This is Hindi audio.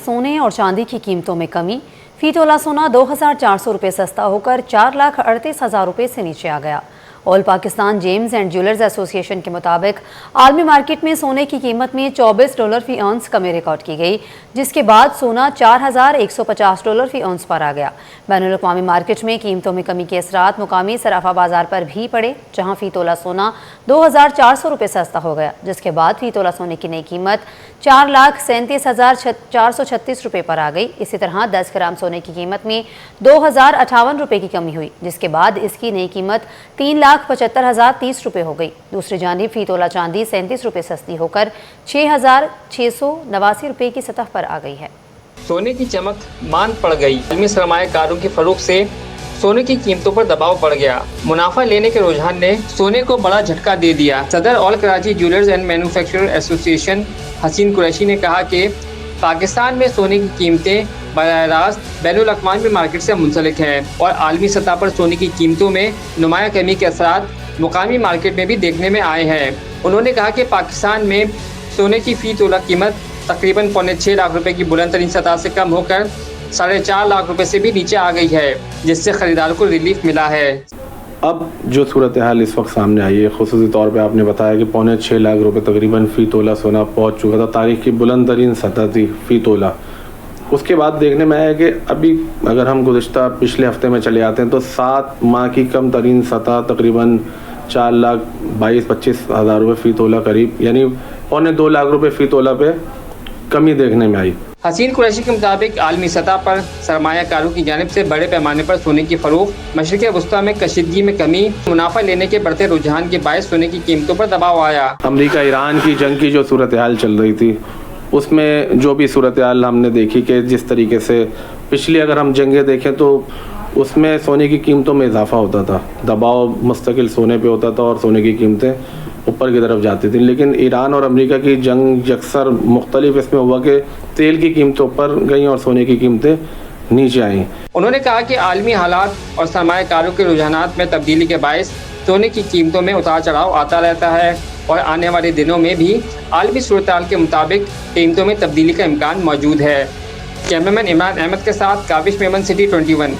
सोने और चांदी की कीमतों में कमी। फी तोला सोना 2,400 रुपये सस्ता होकर 4,38,000 रुपये से नीचे आ गया। All Pakistan James and jewellers association के मुताबिक आलमी मार्केट में सोने की कीमत में $24 फी औंस कमी रिकॉर्ड की गई, जिसके बाद सोना $4,150 फी औंस पर आ गया। बैनुल अक़वामी मार्केट में कीमतों में कमी के असरात मुकामी सराफा बाजार पर भी पड़े, जहां फी तोला सोना 2,400 रुपये सस्ता हो गया, जिसके बाद फी तोला सोने की नई कीमत 4,37,436 रुपये पर आ गई। इसी तरह 10 ग्राम सोने की कीमत में 2,058 रुपये की कमी हुई, जिसके बाद इसकी नई कीमत 3,75,030 रुपये हो गई। दूसरी जानिब फी तोला चांदी 37 रुपये सस्ती होकर 6,689 रुपये की सतह पर आ गई है। सोने की चमक मांद पड़ गई। आलमी सरमायाकारों के फरोग से सोने की कीमतों पर दबाव पड़ गया। मुनाफा लेने के रुझान ने सोने को बड़ा झटका दे दिया। सदर all Karachi jewellers and manufacturer association हसीन कुरैशी ने कहा कि पाकिस्तान में सोने की कीमतें बराह रास्त बैनुल अक़वामी मार्केट से मुंसलिक हैं और आलमी सतह पर सोने की कीमतों में नुमाया कमी के असरात मुकामी मार्केट में भी देखने में आए हैं। उन्होंने कहा कि पाकिस्तान में सोने की फ़ी तोला कीमत तकरीबन 6.25 लाख रुपए की बुलंद तरीन सतह से कम होकर 4.5 लाख रुपए से भी नीचे आ गई है, जिससे ख़रीदारों को रिलीफ मिला है। अब जो सूरत हाल इस वक्त सामने आई है, ख़ुसूसी तौर पे आपने बताया कि 6.25 लाख रुपए तकरीबन फ़ी तोला सोना पहुंच चुका था। तारीख की बुलंद तरीन सतह थी फ़ी तोला। उसके बाद देखने में आया कि अभी अगर हम पिछले हफ्ते में चले आते हैं तो 7 माह की कम तरीन सतह तकरीबन 4,22,25,000 रुपये फ़ी तोला करीब, यानी 2.25 लाख रुपये फ़ी तोला पे कमी देखने में आई। हसीन कुरैशी के मुताबिक आलमी सतह पर सरमायाकारों की जानिब से बड़े पैमाने पर सोने की फ़रोख्त, मशरिक़ वस्ता में कशीदगी में कमी, मुनाफा लेने के बढ़ते रुझान के बायस सोने की कीमतों पर दबाव आया। अमेरिका ईरान की जंग की जो सूरत हाल चल रही थी, उसमें जो भी सूरत हाल हमने देखी कि जिस तरीके से पिछली अगर हम जंगें देखें तो उसमें सोने की कीमतों में इजाफा होता था, दबाव मुस्तकिल सोने पे होता था और सोने की कीमतें ऊपर की तरफ जाती थी। लेकिन ईरान और अमेरिका की जंग यकसर मुख्तलिफ इसमें हुआ कि तेल की कीमतें ऊपर गई और सोने की कीमतें नीचे आईं। उन्होंने कहा कि आलमी हालात और सरमायाकारों के रुझानात में तब्दीली के बायस सोने की कीमतों में उतार चढ़ाव आता रहता है और आने वाले दिनों में भी आलमी सूरत हाल के मुताबिक कीमतों में तब्दीली का इम्कान मौजूद है। कैमरामैन इमरान अहमद के साथ काबिश मेमन, सिटी 21।